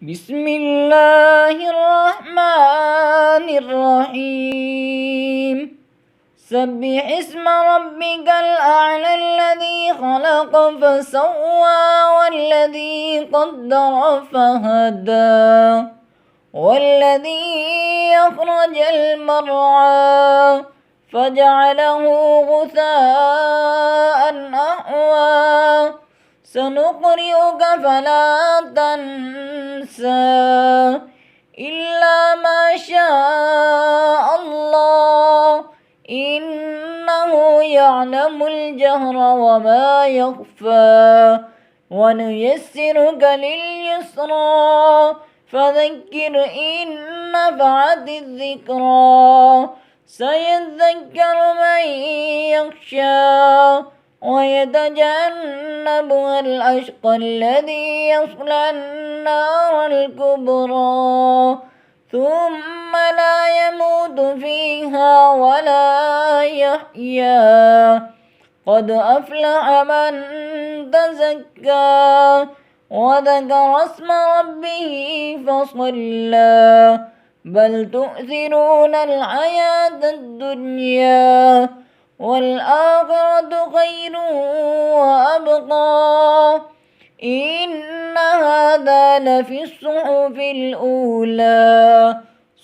بسم الله الرحمن الرحيم سبح اسم ربك الأعلى الذي خلق فسوى والذي قدر فهدى والذي أخرج المرعى فجعله غثاء أحوى سنقرئك فلا تنسى إلا ما شاء الله إنه يعلم الجهر وما يخفى ونيسرك لليسرى فذكر إن نفعت الذكرى سيذكر من يخشى ويتجنبها الأشقى الذي يصلى النار الكبرى ثم لا يموت فيها ولا يحيا قد أفلح من تزكى وذكر اسم ربه فصلى بل تؤثرون الحياة الدنيا والآخرة خير وأبقى إن هذا لفي الصحف الأولى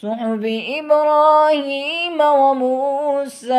صحف إبراهيم وموسى.